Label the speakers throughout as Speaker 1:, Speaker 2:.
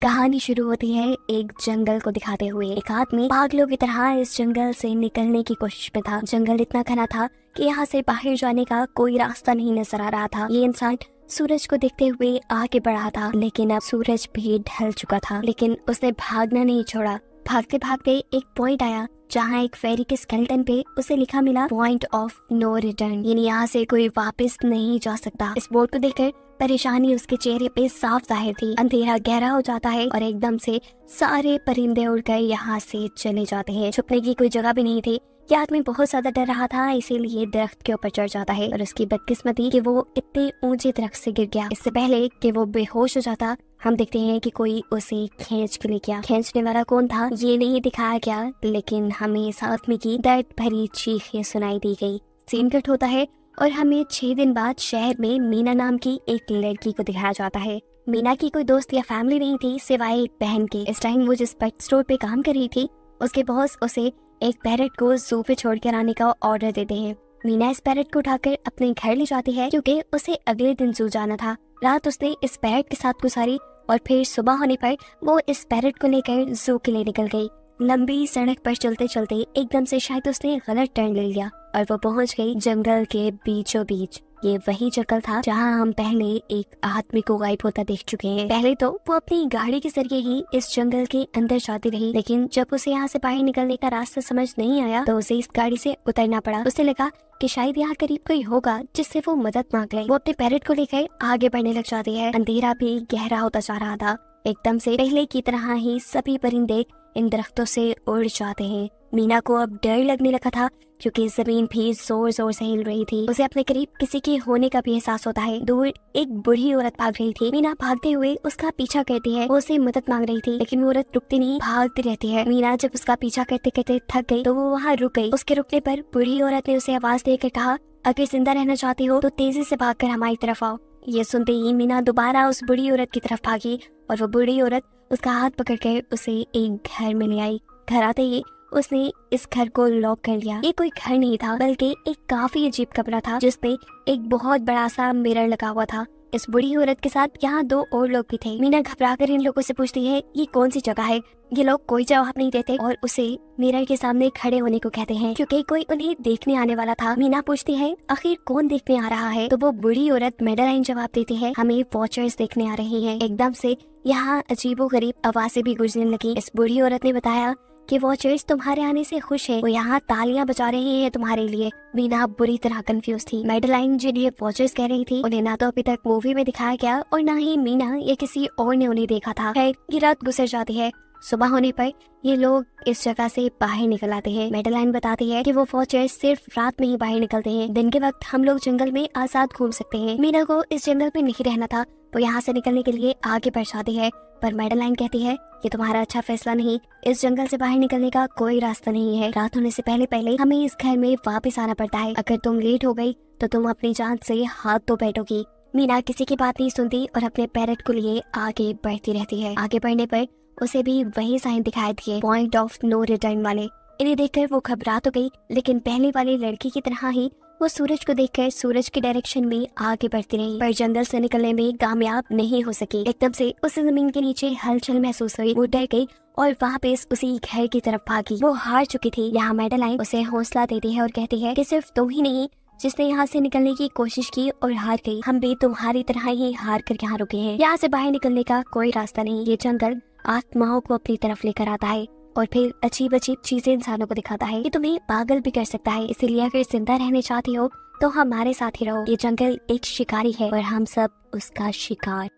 Speaker 1: कहानी शुरू होती है एक जंगल को दिखाते हुए। एक आदमी पागलों की तरह इस जंगल से निकलने की कोशिश में था। जंगल इतना घना था कि यहाँ से बाहर जाने का कोई रास्ता नहीं नजर आ रहा था। ये इंसान सूरज को देखते हुए आगे बढ़ा था, लेकिन अब सूरज भी ढल चुका था। लेकिन उसने भागना नहीं छोड़ा। भागते भागते एक पॉइंट आया जहाँ एक फेरी के स्केलेटन पे उसे लिखा मिला पॉइंट ऑफ नो रिटर्न, यानी यहाँ से कोई वापस नहीं जा सकता। इस बोर्ड को देखकर परेशानी उसके चेहरे पे साफ जाहिर थी। अंधेरा गहरा हो जाता है और एकदम से सारे परिंदे उड़कर यहाँ से चले जाते हैं। छुपने की कोई जगह भी नहीं थी। यह आदमी बहुत ज्यादा डर रहा था, इसीलिए दरख्त के ऊपर चढ़ जाता है और उसकी बदकिस्मती कि वो इतने ऊंचे दरख्त से गिर गया। इससे पहले कि वो बेहोश हो जाता, हम देखते हैं कि कोई उसे खींच के ले गया। खींचने वाला कौन था ये नहीं दिखाया गया, लेकिन हमें इस आदमी की दर्द भरी चीखें सुनाई दी गई। सीन कट होता है और हमें 6 दिन बाद शहर में मीना नाम की एक लड़की को दिखाया जाता है। मीना की कोई दोस्त या फैमिली नहीं थी सिवाय एक बहन के। इस टाइम वो जिस पेट स्टोर पे काम कर रही थी, उसके बॉस उसे एक पैरट को जू पे छोड़ कर आने का ऑर्डर देते हैं। मीना इस पैरट को उठाकर अपने घर ले जाती है क्योंकि उसे अगले दिन जू जाना था। रात उसने इस पैरट के साथ गुजारी और फिर सुबह होने पर वो इस पैरट को लेकर जू के लिए निकल गई। लंबी सड़क पर चलते चलते एकदम से शायद उसने गलत टर्न ले लिया और वो पहुंच गई जंगल के बीचों बीच। ये वही जंगल था जहां हम पहले एक आदमी को गायब होता देख चुके हैं। पहले तो वो अपनी गाड़ी के जरिए ही इस जंगल के अंदर जाती रही, लेकिन जब उसे यहाँ से बाहर निकलने का रास्ता समझ नहीं आया तो उसे इस गाड़ी से उतरना पड़ा। उसे लगा कि शायद यहाँ करीब कोई होगा जिससे वो मदद मांग ले। वो अपने पैरट को लेकर आगे बढ़ने लग जाती है। अंधेरा भी गहरा होता जा रहा था। एकदम से पहले की तरह ही सभी परिंदे इन दरख्तों से उड़ जाते हैं। मीना को अब डर लगने लगा था क्योंकि जमीन भी जोर जोर से हिल रही थी। उसे अपने करीब किसी के होने का भी एहसास होता है। दूर एक बूढ़ी औरत भाग रही थी। मीना भागते हुए उसका पीछा करती है। वो उसे मदद मांग रही थी, लेकिन वो औरत रुकती नहीं, भागती रहती है। मीना जब उसका पीछा करते करते थक गई तो वो वहाँ रुक गई। उसके रुकने पर बूढ़ी औरत ने उसे आवाज देकर कहा, अगर जिंदा रहना चाहती हो तो तेजी से भागकर हमारी तरफ आओ। ये सुनते ही मीना दोबारा उस बूढ़ी औरत की तरफ भागी और वो बूढ़ी औरत उसका हाथ पकड़कर उसे एक घर में ले आई। घर आते ही उसने इस घर को लॉक कर लिया। ये कोई घर नहीं था बल्कि एक काफी अजीब कमरा था जिसपे एक बहुत बड़ा सा मिरर लगा हुआ था। इस बूढ़ी औरत के साथ यहाँ 2 और लोग भी थे। मीना घबराकर इन लोगों से पूछती है ये कौन सी जगह है। ये लोग कोई जवाब नहीं देते और उसे मिरर के सामने खड़े होने को कहते हैं क्योंकि कोई उन्हें देखने आने वाला था। मीना पूछती है आखिर कौन देखने आ रहा है, तो वो बूढ़ी औरत मेडलाइन जवाब देती है हमें वॉचर्स देखने आ रहे हैं। एकदम से यहाँ अजीबोगरीब आवाजें भी गूंजने लगी। इस बूढ़ी औरत ने बताया कि वॉचर्स तुम्हारे आने से खुश है, वो यहाँ तालियां बजा रहे हैं तुम्हारे लिए। मीना बुरी तरह कंफ्यूज थी। मेडलाइन जिन्हें वॉचर्स कह रही थी उन्हें ना तो अभी तक मूवी में दिखाया गया और ना ही मीना या किसी और ने उन्हें देखा था। ये रात गुजर जाती है। सुबह होने पर ये लोग इस जगह से बाहर निकल आते हैं। मेडलाइन बताती है कि वो वॉचर्स सिर्फ रात में ही बाहर निकलते हैं, दिन के वक्त हम लोग जंगल में आजाद घूम सकते हैं। मीना को इस जंगल में नहीं रहना था, वो यहाँ से निकलने के लिए आगे बढ़ जाती है, पर मेडलाइन कहती है ये तुम्हारा अच्छा फैसला नहीं, इस जंगल से बाहर निकलने का कोई रास्ता नहीं है। रात होने से पहले पहले हमें इस घर में वापस आना पड़ता है। अगर तुम लेट हो गई तो तुम अपनी जान से हाथ तो बैठोगी। मीना किसी की बात नहीं सुनती और अपने पैरट को लिए आगे बढ़ती रहती है। आगे बढ़ने पर उसे भी वही साइन दिखाई दिए, पॉइंट ऑफ नो रिटर्न वाले। इन्हें देखकर वो घबरा तो गई, लेकिन पहले वाली लड़की की तरह ही वो सूरज को देखकर सूरज की डायरेक्शन में आगे बढ़ती रही, पर जंगल से निकलने में कामयाब नहीं हो सकी। एकदम से उसे जमीन के नीचे हलचल महसूस हुई। वो डर गई और वापस उसी घर की तरफ भागी। वो हार चुकी थी। यहाँ मेडलाइन उसे हौसला देती है और कहती है कि सिर्फ तुम ही नहीं जिसने यहाँ से निकलने की कोशिश की और हार गई, हम भी तुम्हारी तरह ही हार कर यहाँ रुके हैं। यहाँ से बाहर निकलने का कोई रास्ता नहीं। ये जंगल आत्माओं को अपनी तरफ लेकर आता है और फिर अजीब अजीब चीजें इंसानों को दिखाता है। ये तुम्हें पागल भी कर सकता है, इसीलिए अगर जिंदा रहने चाहती हो तो हमारे साथ ही रहो। ये जंगल एक शिकारी है और हम सब उसका शिकार।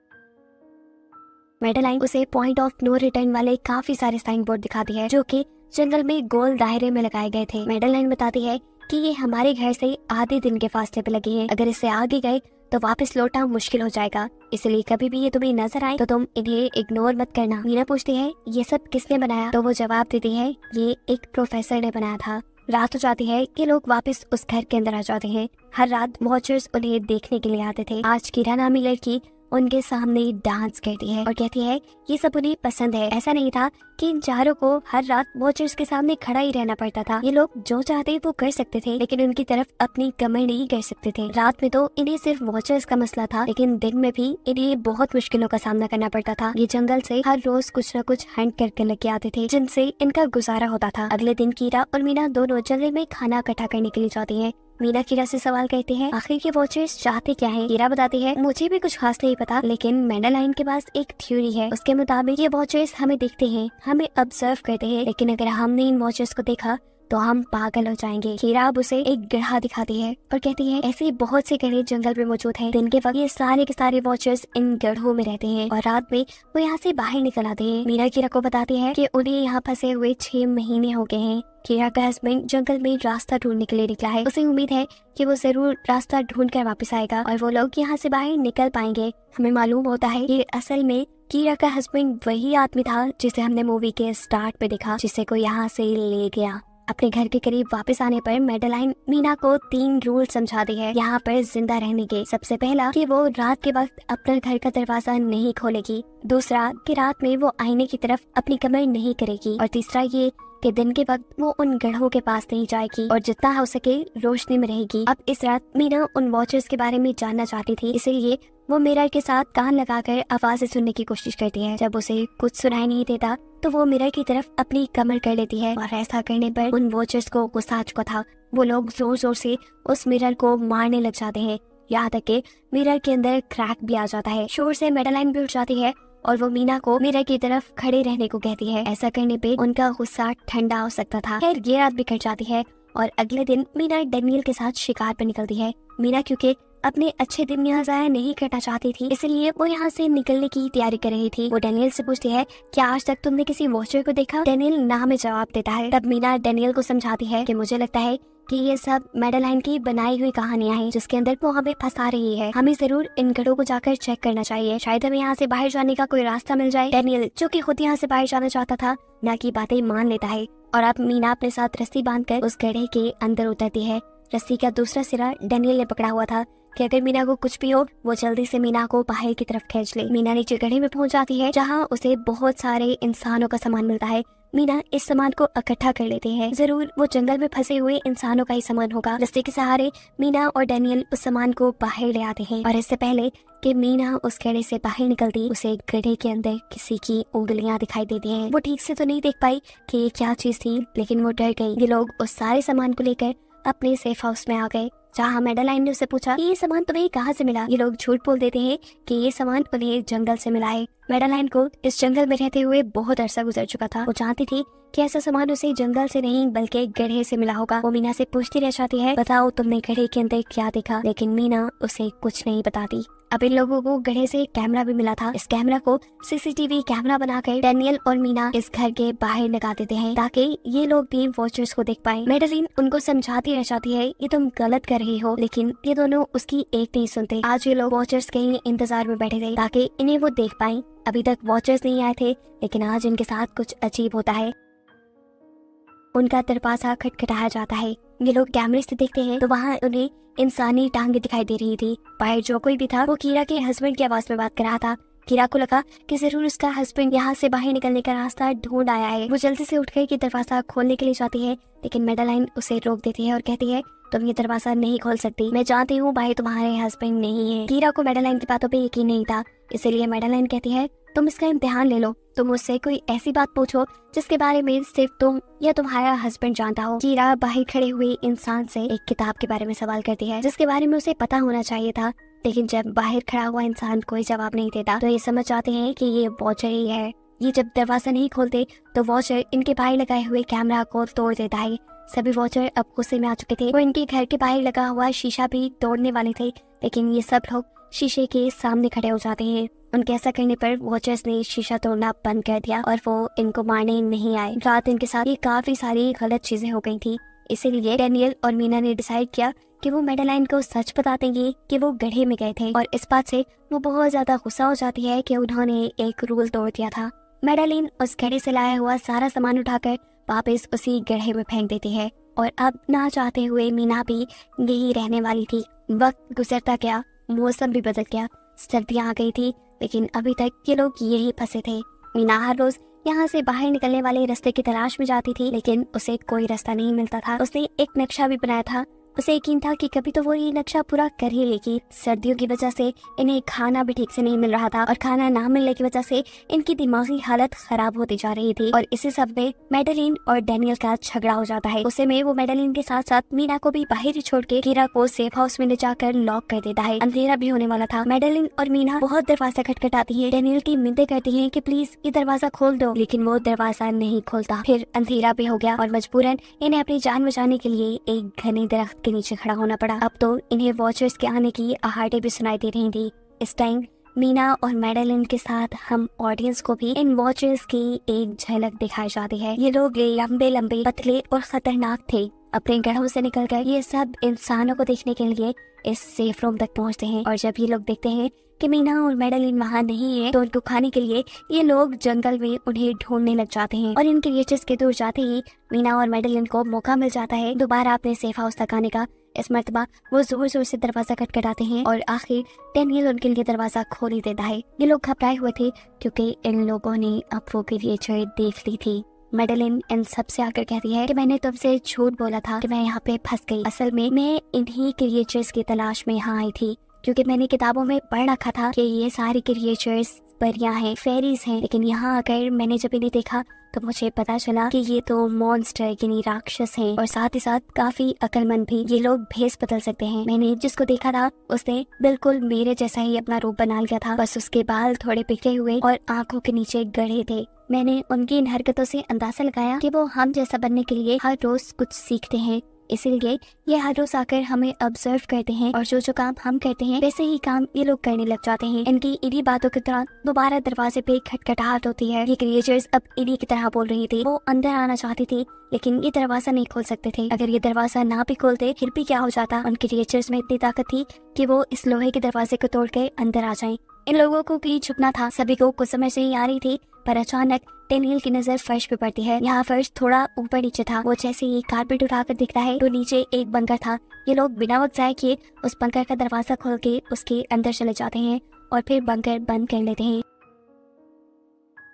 Speaker 1: मेडलाइन उसे पॉइंट ऑफ नो रिटर्न वाले काफी सारे साइन बोर्ड दिखाती है जो कि जंगल में गोल दायरे में लगाए गए थे। मेडलाइन बताती है कि ये हमारे घर से आधे दिन के फासले पे लगे हैं। अगर इससे आगे गए तो वापस लौटना मुश्किल हो जाएगा, इसलिए कभी भी ये तुम्हें नजर आए तो तुम इन्हें इग्नोर मत करना। मीना पूछती है ये सब किसने बनाया, तो वो जवाब देती है ये एक प्रोफेसर ने बनाया था। रात हो जाती है कि लोग वापस उस घर के अंदर आ जाते हैं। हर रात वॉचर्स उन्हें देखने के लिए आते थे। आज किरा नामी लड़की उनके सामने डांस करती है और कहती है ये सब उन्हें पसंद है। ऐसा नहीं था कि इन चारों को हर रात वॉचर्स के सामने खड़ा ही रहना पड़ता था। ये लोग जो चाहते वो कर सकते थे, लेकिन उनकी तरफ अपनी कमर नहीं कर सकते थे। रात में तो इन्हें सिर्फ वॉचर्स का मसला था, लेकिन दिन में भी इन्हें बहुत मुश्किलों का सामना करना पड़ता था। ये जंगल से हर रोज कुछ न कुछ हंट करके लेके आते थे, जिनसे इनका गुजारा होता था। अगले दिन कीरा और मीना दोनों जंगल में खाना इकट्ठा करने के लिए जाती है। मीना कीरा से सवाल करते हैं आखिर के वॉचर्स चाहते क्या हैं? कीरा बताती है मुझे भी कुछ खास नहीं पता, लेकिन मैडेलाइन के पास एक थ्योरी है। उसके मुताबिक ये वॉचर्स हमें देखते हैं, हमें ऑब्जर्व करते हैं, लेकिन अगर हमने इन वॉचर्स को देखा तो हम पागल हो जाएंगे। कीरा अब उसे एक गड्ढा दिखाती है और कहती है ऐसे बहुत से गड्ढे जंगल में मौजूद हैं। दिन के वक्त ये सारे के सारे वॉचर्स इन गड्ढों में रहते हैं और रात में वो यहाँ से बाहर निकल आते हैं। मीना कीरा को बताती है कि उन्हें यहाँ फंसे हुए 6 महीने हो गए हैं। कीरा का हस्बैंड जंगल में रास्ता ढूंढने के लिए निकला है। उसे उम्मीद है कि वो जरूर रास्ता ढूंढ कर वापस आएगा और वो लोग यहाँ से बाहर निकल पाएंगे। हमें मालूम होता है कि असल में कीरा का हस्बैंड वही आदमी था जिसे हमने मूवी के स्टार्ट पे देखा, जिसे को यहाँ से ले गया। अपने घर के करीब वापस आने पर मैडेलाइन मीना को 3 रूल समझाती है यहाँ पर जिंदा रहने के। सबसे पहला कि वो रात के वक्त अपने घर का दरवाजा नहीं खोलेगी। दूसरा कि रात में वो आईने की तरफ अपनी कमर नहीं करेगी। और तीसरा ये कि दिन के वक्त वो उन गड्ढों के पास नहीं जाएगी और जितना हो सके रोशनी में रहेगी। अब इस रात मीना उन वॉचर्स के बारे में जानना चाहती थी, इसलिए वो मिरर के साथ कान लगाकर आवाजें सुनने की कोशिश करती है। जब उसे कुछ सुनाई नहीं देता तो वो मिरर की तरफ अपनी कमर कर लेती है और ऐसा करने पर उन वॉचर्स को गुस्सा आ चुका था। वो लोग जोर जोर से उस मिरर को मारने लग जाते हैं, यहाँ तक कि मिरर के अंदर क्रैक भी आ जाता है। शोर से मैडेलाइन भी उठ जाती है और वो मीना को मिरर की तरफ खड़े रहने को कहती है। ऐसा करने पे उनका गुस्सा ठंडा हो सकता था। खैर ये रात भी कट जाती है और अगले दिन मीना डैनियल के साथ शिकार पर निकलती है। मीना क्योंकि अपने अच्छे दिन यहाँ जाया नहीं करना चाहती थी, इसलिए वो यहाँ से निकलने की तैयारी कर रही थी। वो डैनियल से पूछती है क्या आज तक तुमने किसी वॉचर को देखा? डैनियल ना में जवाब देता है। तब मीना डैनियल को समझाती है कि मुझे लगता है कि ये सब मैडेलाइन की बनाई हुई कहानियां हैं, जिसके अंदर वो हमें फंसा रही है। हमें जरूर इन गढ़ों को जाकर चेक करना चाहिए, शायद हमें यहाँ से बाहर जाने का कोई रास्ता मिल जाए। डैनियल जो कि खुद यहाँ से बाहर जाना चाहता था ना की बातें मान लेता है और अब मीना अपने साथ रस्सी बांधकर उस गड्ढे के अंदर उतरती है। रस्सी का दूसरा सिरा डैनियल ने पकड़ा हुआ था कि अगर मीना को कुछ भी हो वो जल्दी से मीना को बाहर की तरफ खींच ले। मीना नीचे गड्ढे में पहुंच जाती है जहां उसे बहुत सारे इंसानों का सामान मिलता है। मीना इस सामान को इकट्ठा कर लेते हैं, जरूर वो जंगल में फंसे हुए इंसानों का ही सामान होगा। रस्ते के सहारे मीना और डैनियल उस सामान को बाहर ले आते हैं और इससे पहले कि मीना उस गड्ढे से बाहर निकलती उसे गड्ढे के अंदर किसी की उंगलियां दिखाई देती हैं। वो ठीक से तो नहीं देख पाई कि ये क्या चीज थी, लेकिन वो डर गई। ये लोग उस सारे सामान को लेकर अपने सेफ हाउस में आ गए, जहाँ मैडेलाइन ने उससे पूछा कि ये सामान तुम्हें कहाँ से मिला। ये लोग झूठ बोल देते हैं कि ये सामान उन्हें जंगल से मिला है। मैडेलाइन को इस जंगल में रहते हुए बहुत अरसा गुजर चुका था। वो जानती थी कि ऐसा सामान उसे जंगल से नहीं बल्कि गड्ढे से मिला होगा। वो मीना से पूछती रह जाती है बताओ तुमने गड्ढे के अंदर क्या देखा, लेकिन मीना उसे कुछ नहीं बताती। अब इन लोगों को गड्ढे से एक कैमरा भी मिला था। इस कैमरा को सीसीटीवी कैमरा बनाकर डैनियल और मीना इस घर के बाहर लगा देते हैं ताकि ये लोग भी वॉचर्स को देख पाएं। मैडेलाइन उनको समझाती रह जाती है ये तुम गलत कर रही हो, लेकिन ये दोनों उसकी एक नहीं सुनते। आज ये लोग वॉचर्स के ही इंतजार में बैठे थे ताकि इन्हें वो देख पाएं। अभी तक वॉचर्स नहीं आए थे, लेकिन आज इनके साथ कुछ अजीब होता है। उनका दरवाजा खटखटाया जाता है। ये लोग कैमरे से देखते हैं तो वहाँ उन्हें इंसानी टांगे दिखाई दे रही थी। बाहर जो कोई भी था वो कीरा के हस्बैंड की आवाज में बात कर रहा था। कीरा को लगा कि जरूर उसका हस्बैंड यहाँ से बाहर निकलने का रास्ता ढूंढ आया है। वो जल्दी से उठकर के दरवाजा खोलने के लिए जाती है, लेकिन मैडेलाइन उसे रोक देती है और कहती है तुम ये दरवाजा नहीं खोल सकती, मैं जानती हूँ बाहर तुम्हारे हस्बैंड नहीं है। कीरा को मैडेलाइन की बातों पे यकीन नहीं था, इसलिए मैडेलाइन कहती है तुम इसका इम्तिहान ले लो, तुम मुझसे कोई ऐसी बात पूछो जिसके बारे में सिर्फ तुम या तुम्हारा हस्बैंड जानता हो। कीरा बाहर खड़े हुए इंसान से एक किताब के बारे में सवाल करती है जिसके बारे में उसे पता होना चाहिए था, लेकिन जब बाहर खड़ा हुआ इंसान कोई जवाब नहीं देता तो ये समझ जाते हैं कि ये वॉचर ही है। ये जब दरवाजा नहीं खोलते तो वॉचर इनके बाहर लगाए हुए कैमरा को तोड़ देता है। सभी वॉचर अब गुस्से में आ चुके थे। वो इनके घर के बाहर लगा हुआ शीशा भी तोड़ने वाले थे, लेकिन ये सब लोग शीशे के सामने खड़े हो जाते हैं। उनके ऐसा करने पर वॉचर्स ने शीशा तोड़ना बंद कर दिया और वो इनको मारने नहीं आए। रात इनके साथ ये काफी सारी गलत चीजें हो गई थी, इसीलिए डैनियल और मीना ने डिसाइड किया कि वो मैडेलाइन को सच बता देंगे कि वो गड्ढे में गए थे। और इस बात से वो बहुत ज्यादा गुस्सा हो जाती है कि उन्होंने एक रूल तोड़ दिया था। मैडेलाइन उस गड्ढे से लाया हुआ सारा सामान उठाकर वापस उसी गड्ढे में फेंक देती है और अब ना चाहते हुए मीना भी यही रहने वाली थी। वक्त गुजरता गया, मौसम भी बदल गया। सर्दियाँ आ गई थी, लेकिन अभी तक ये लोग यही फंसे थे। मीना हर रोज यहाँ से बाहर निकलने वाले रास्ते की तलाश में जाती थी, लेकिन उसे कोई रास्ता नहीं मिलता था। उसने एक नक्शा भी बनाया था। उसे यकीन था कि कभी तो वो ये नक्शा पूरा कर ही लेगी। सर्दियों की वजह से इन्हें खाना भी ठीक से नहीं मिल रहा था और खाना ना मिलने की वजह से इनकी दिमागी हालत खराब होती जा रही थी। और इसी सब में मैडेलिन और डैनियल का झगड़ा हो जाता है। उसे में वो मैडेलिन के साथ साथ मीना को भी बाहर ही छोड़ के कीरा को सेफ हाउस में ले जाकर लॉक कर देता है। अंधेरा भी होने वाला था। मैडेलिन और मीना बहुत दरवाजा खटखटाती है। डैनियल की मिन्नतें करती है कि प्लीज ये दरवाजा खोल दो, लेकिन वो दरवाजा नहीं खोलता। फिर अंधेरा भी हो गया और मजबूरन इन्हें अपनी जान बचाने के लिए एक घने दरख्त के नीचे खड़ा होना पड़ा। अब तो इन्हें वॉचर्स के आने की आहटें भी सुनाई दे रही थी। इस टाइम मीना और मैडेलिन के साथ हम ऑडियंस को भी इन वॉचर्स की एक झलक दिखाई जाती है। ये लोग लंबे लंबे, पतले और खतरनाक थे। अपने गढ़ों से निकलकर ये सब इंसानों को देखने के लिए इस सेफ रूम तक पहुंचते हैं। और जब ये लोग देखते हैं कि मीना और मैडेलिन वहाँ नहीं है, तो उनको खाने के लिए ये लोग जंगल में उन्हें ढूंढने लग जाते हैं। और इन क्रिएचर्स के दूर जाते ही मीना और मैडेलिन को मौका मिल जाता है दोबारा अपने सेफ हाउस तक आने का। इस मर्तबा वो जोर जोर से दरवाजा खटखटाते हैं और आखिर डैनियल उनके लिए दरवाजा खोल ही देता है। ये लोग घबराए हुए थे क्योंकि इन लोगों ने अब वो क्रिएचर देख ली थी। मैडेलिन इन सब से आकर कहती है कि मैंने तुमसे झूठ बोला था कि मैं यहाँ पे फंस गई। असल में मैं इन्हीं क्रिएचर्स की तलाश में यहाँ आई थी, क्योंकि मैंने किताबों में पढ़ रखा था कि ये सारी क्रिएचर्स परियां हैं, फेरीज हैं। लेकिन यहाँ आकर मैंने जब इन्हें देखा तो मुझे पता चला कि ये तो मॉन्स्टर यानी राक्षस हैं और साथ ही साथ काफी अक्लमंद भी। ये लोग भेस बदल सकते हैं। मैंने जिसको देखा था उसने बिल्कुल मेरे जैसा ही अपना रूप बना लिया था, बस उसके बाल थोड़े बिखरे हुए और आंखों के नीचे गड़े थे। मैंने उनकी इन हरकतों से अंदाजा लगाया कि वो हम जैसा बनने के लिए हर रोज कुछ सीखते हैं, इसीलिए ये हर रोज आकर हमें ऑब्जर्व करते हैं और जो जो काम हम करते हैं वैसे ही काम ये लोग करने लग जाते हैं। इनकी इन्हीं बातों के दौरान दोबारा दरवाजे पे खटखटाहट होती है। ये क्रिएचर्स अब इन्हीं की तरह बोल रही थी। वो अंदर आना चाहती थी, लेकिन ये दरवाजा नहीं खोल सकते थे। अगर ये दरवाजा ना भी खोलते फिर भी क्या हो जाता। उन क्रिएचर्स में इतनी ताकत थी कि वो इस लोहे के दरवाजे को तोड़ के अंदर आ जाएं। इन लोगों को कहीं छुपना था। सभी को कुछ समझ नहीं आ रही थी, पर अचानक डैनियल की नजर फर्श पे पड़ती है। यहाँ फर्श थोड़ा ऊपर नीचे था। वो जैसे ही कारपेट उठाकर दिखता है तो नीचे एक बंकर था। ये लोग बिना वक्त जाए किए उस बंकर का दरवाजा खोल के उसके अंदर चले जाते हैं और फिर बंकर बंद कर लेते हैं।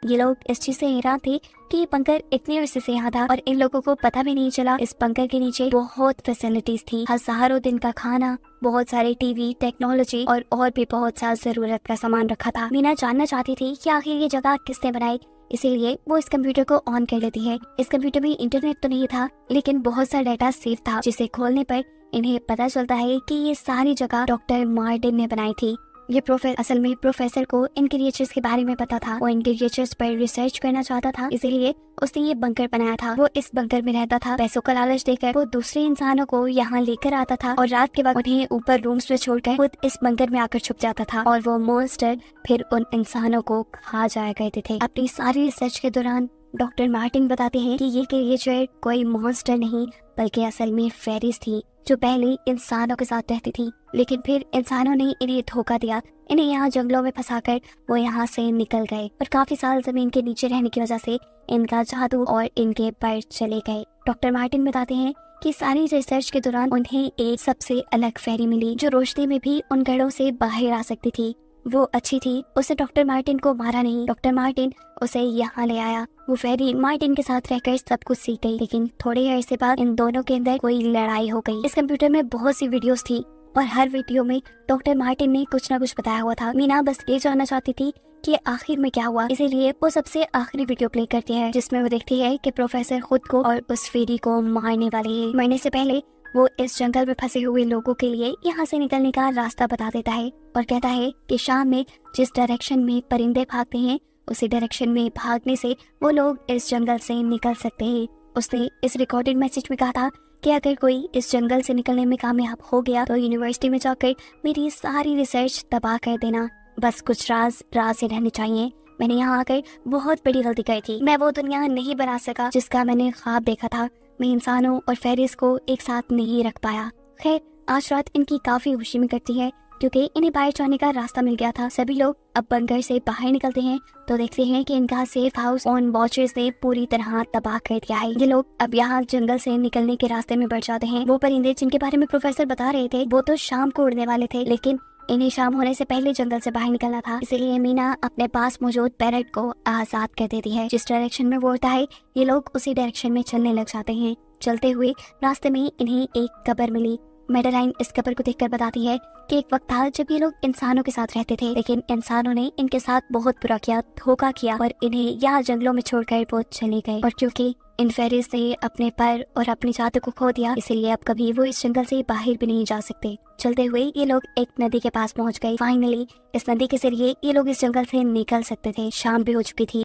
Speaker 1: ये लोग इस चीज से हैरान थे कि ये बंकर इतने अरसे से यहाँ था और इन लोगों को पता भी नहीं चला। इस बंकर के नीचे बहुत फैसिलिटीज थी, हजारों दिन का खाना, बहुत सारे टीवी, टेक्नोलॉजी और भी बहुत सा जरूरत का सामान रखा था। मीना जानना चाहती थी कि आखिर ये जगह किसने बनाई, इसीलिए वो इस कंप्यूटर को ऑन कर लेती है। इस कंप्यूटर में इंटरनेट तो नहीं था, लेकिन बहुत सा डाटा सेव था, जिसे खोलने पर इन्हें पता चलता है कि ये सारी जगह डॉक्टर मार्टिन ने बनाई थी। ये असल में प्रोफेसर को इन क्रिएचर्स के बारे में पता था। वो इन क्रिएचर्स पर रिसर्च करना चाहता था, इसीलिए उसने ये बंकर बनाया था। वो इस बंकर में रहता था। पैसों का लालच देकर वो दूसरे इंसानों को यहाँ लेकर आता था और रात के वक्त उन्हें ऊपर रूम्स में छोड़कर खुद इस बंकर में आकर छुप जाता था और वो मॉन्स्टर फिर उन इंसानों को खा जाया करते थे। अपनी सारी रिसर्च के दौरान डॉक्टर मार्टिन बताते हैं कि ये क्रिएचर कोई मॉन्स्टर नहीं बल्कि असल में फेरीज थी, जो पहले इंसानों के साथ रहती थी, लेकिन फिर इंसानों ने इन्हें धोखा दिया। इन्हें यहाँ जंगलों में फंसाकर वो यहाँ से निकल गए और काफी साल जमीन के नीचे रहने की वजह से इनका जादू और इनके पर चले गए। डॉक्टर मार्टिन बताते हैं कि सारी रिसर्च के दौरान उन्हें एक सबसे अलग फेरी मिली जो रोशनी में भी उन गढ़ों से बाहर आ सकती थी। वो अच्छी थी, उसे डॉक्टर मार्टिन को मारा नहीं। डॉक्टर मार्टिन उसे यहाँ ले आया। वो फेरी मार्टिन के साथ रहकर सब कुछ सीख गई, लेकिन थोड़े अरसे बाद इन दोनों के अंदर कोई लड़ाई हो गई। इस कंप्यूटर में बहुत सी वीडियोस थी और हर वीडियो में डॉक्टर मार्टिन ने कुछ न कुछ बताया हुआ था। मीना बस ये जानना चाहती थी कि आखिर में क्या हुआ, इसीलिए वो सबसे आखिरी वीडियो प्ले करती है जिसमें वो देखती है कि प्रोफेसर खुद को और उस फेरी को मारने वाली है। मरने से पहले वो इस जंगल में फंसे हुए लोगों के लिए यहाँ से निकलने का रास्ता बता देता है और कहता है कि शाम में जिस डायरेक्शन में परिंदे भागते हैं उसी डायरेक्शन में भागने से वो लोग इस जंगल से निकल सकते हैं। उसने इस रिकॉर्डेड मैसेज में कहा था कि अगर कोई इस जंगल से निकलने में कामयाब हो गया तो यूनिवर्सिटी में जाकर मेरी सारी रिसर्च तबाह कर देना। बस कुछ राज ही रहने चाहिए। मैंने यहाँ आकर बहुत बड़ी गलती की थी। मैं वो दुनिया नहीं बना सका जिसका मैंने ख्वाब देखा था। मैं इंसानों और फेरिस को एक साथ नहीं रख पाया। खैर, आज रात इनकी काफी खुशी में कटती है क्योंकि इन्हें बाहर जाने का रास्ता मिल गया था। सभी लोग अब बंकर से बाहर निकलते हैं तो देखते हैं कि इनका सेफ हाउस ऑन वॉचर्स ने पूरी तरह तबाह कर दिया है। ये लोग अब यहाँ जंगल से निकलने के रास्ते में बढ़ जाते हैं। वो परिंदे जिनके बारे में प्रोफेसर बता रहे थे वो तो शाम को उड़ने वाले थे, लेकिन इन्हें शाम होने से पहले जंगल से बाहर निकलना था, इसलिए मीना अपने पास मौजूद पैरट को आजाद कर देती है। जिस डायरेक्शन में वो होता है ये लोग उसी डायरेक्शन में चलने लग जाते हैं। चलते हुए रास्ते में इन्हें एक कब्र मिली। मेडेलाइन इस कब्र को देखकर बताती है कि एक वक्त था जब ये लोग इंसानों के साथ रहते थे, लेकिन इंसानों ने इनके साथ बहुत बुरा किया, धोखा किया और इन्हें यहाँ जंगलों में छोड़कर वो चले गए। और क्योंकि इन फेरीज ने अपने पर और अपनी जात को खो दिया, इसलिए अब कभी वो इस जंगल से बाहर भी नहीं जा सकते। चलते हुए ये लोग एक नदी के पास पहुंच गए। फाइनली इस नदी के जरिए ये लोग इस जंगल से निकल सकते थे। शाम भी हो चुकी थी।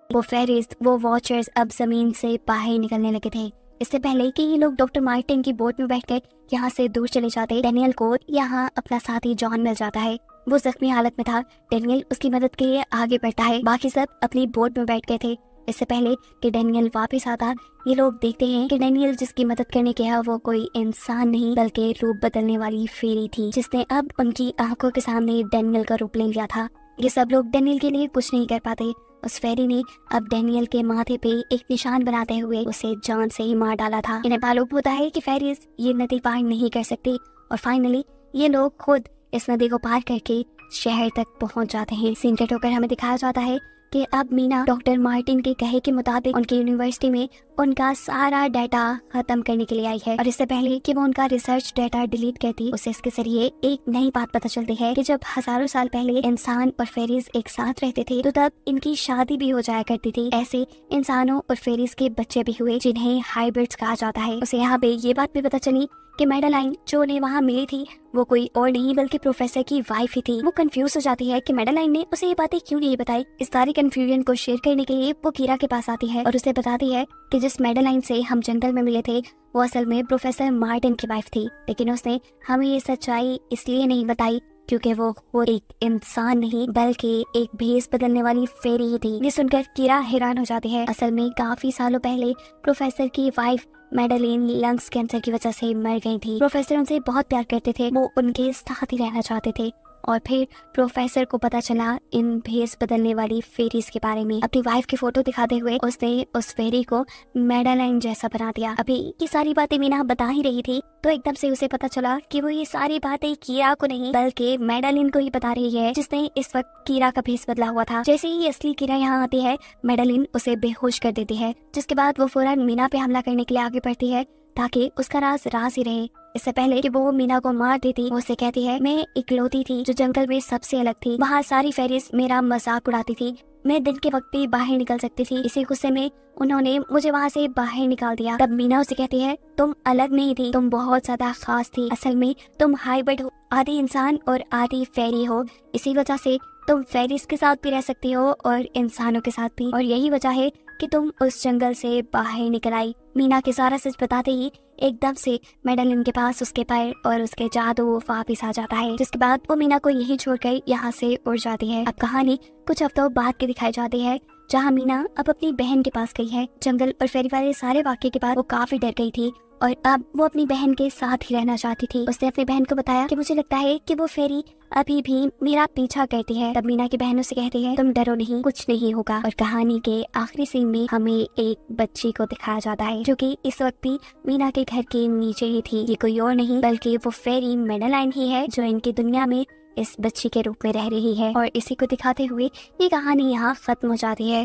Speaker 1: वो फेरीज, वो वॉचर्स अब जमीन से बाहर निकलने लगे थे। इससे पहले कि ये लोग डॉक्टर मार्टिन की बोट में बैठकर यहाँ से दूर चले जाते, डेनियल को यहाँ अपना साथी जॉन मिल जाता है। वो जख्मी हालत में था। डेनियल उसकी मदद के लिए आगे बढ़ता है। बाकी सब अपनी बोट में बैठ गए थे। इससे पहले कि डेनियल वापस आता, ये लोग देखते हैं कि डेनियल जिसकी मदद करने गया वो कोई इंसान नहीं बल्कि रूप बदलने वाली फेरी थी, जिसने अब उनकी आंखों के सामने डेनियल का रूप ले लिया था। ये सब लोग डेनियल के लिए कुछ नहीं कर पाते। उस फेरी ने अब डेनियल के माथे पे एक निशान बनाते हुए उसे जान से ही मार डाला था। इन्हें मालूम होता है कि फेरीज ये नदी पार नहीं कर सकती और फाइनली ये लोग खुद इस नदी को पार करके शहर तक पहुंच जाते हैं। सीन कट होकर हमें दिखाया जाता है कि अब मीना डॉक्टर मार्टिन के कहे के मुताबिक उनकी यूनिवर्सिटी में उनका सारा डाटा खत्म करने के लिए आई है। और इससे पहले कि वो उनका रिसर्च डाटा डिलीट करती, उसे इसके जरिए एक नई बात पता चलती है कि जब हजारों साल पहले इंसान और फेरीज एक साथ रहते थे तो तब इनकी शादी भी हो जाया करती थी। ऐसे इंसानों और फेरीज के बच्चे भी हुए जिन्हें हाइब्रिड्स कहा जाता है। उसे यहाँ पे ये बात भी पता चली कि मेडेलाइन जो उन्हें वहाँ मिली थी वो कोई और नहीं बल्कि प्रोफेसर की वाइफ ही थी। वो कंफ्यूज हो जाती है कि मेडेलाइन ने उसे ये बातें क्यों नहीं बताई। इस सारी कंफ्यूजन को शेयर करने के लिए वो कीरा के पास आती है और उसे बताती है कि जिस मेडेलाइन से हम जंगल में मिले थे वो असल में प्रोफेसर मार्टिन की वाइफ थी, लेकिन उसने हमें ये सच्चाई इसलिए नहीं बताई क्योंकि वो एक इंसान नहीं बल्कि एक भेस बदलने वाली फेरी ही थी। ये सुनकर कीरा हैरान हो जाती है। असल में काफी सालों पहले प्रोफेसर की वाइफ मेडेलिन लंग्स कैंसर की वजह से मर गई थी। प्रोफेसर उनसे बहुत प्यार करते थे, वो उनके साथ ही रहना चाहते थे। और फिर प्रोफेसर को पता चला इन भेस बदलने वाली फेरीज के बारे में। अपनी वाइफ की फोटो दिखाते हुए उसने उस फेरी को मेडेलाइन जैसा बना दिया। अभी ये सारी बातें मीना बता ही रही थी तो एकदम से उसे पता चला कि वो ये सारी बातें कीरा को नहीं बल्कि मेडेलिन को ही बता रही है, जिसने इस वक्त कीरा का भेस बदला हुआ था। जैसे ही असली कीरा यहाँ आती है मेडेलिन उसे बेहोश कर देती है, जिसके बाद वो फौरन मीना पे हमला करने के लिए आगे बढ़ती है ताकि उसका राज ही रहे। इससे पहले कि वो मीना को मार देती, वो उसे कहती है मैं इकलौती थी जो जंगल में सबसे अलग थी। वहाँ सारी फेरीज मेरा मजाक उड़ाती थी। मैं दिन के वक्त भी बाहर निकल सकती थी। इसी गुस्से में उन्होंने मुझे वहाँ से बाहर निकाल दिया। तब मीना उसे कहती है तुम अलग नहीं थी, तुम बहुत ज्यादा खास थी। असल में तुम हाइब्रिड हो, आधी इंसान और आधी फेरी हो। इसी वजह से तुम फेरीज के साथ भी रह सकती हो और इंसानों के साथ भी, और यही वजह है कि तुम उस जंगल से बाहर निकल आई। मीना के सारा सच बताते ही एकदम से मेडेलिन के पास उसके पैर और उसके जादू वापिस आ जाता है, जिसके बाद वो मीना को यहीं छोड़कर यहाँ से उड़ जाती है। अब कहानी कुछ हफ्तों बाद की दिखाई जाती है जहाँ मीना अब अपनी बहन के पास गई है। जंगल और फेरी वाले सारे वाक्य के बाद वो काफी डर गई थी और अब वो अपनी बहन के साथ ही रहना चाहती थी। उसने अपनी बहन को बताया कि मुझे लगता है कि वो फेरी अभी भी मेरा पीछा करती है। तब मीना की बहन उसे कहती है तुम डरो नहीं, कुछ नहीं होगा। और कहानी के आखिरी सीन में हमें एक बच्ची को दिखाया जाता है जो कि इस वक्त भी मीना के घर के नीचे ही थी। ये कोई और नहीं बल्कि वो फेरी मेडेलाइन ही है जो इनकी दुनिया में इस बच्ची के रूप में रह रही है। और इसी को दिखाते हुए ये कहानी यहाँ खत्म हो जाती है।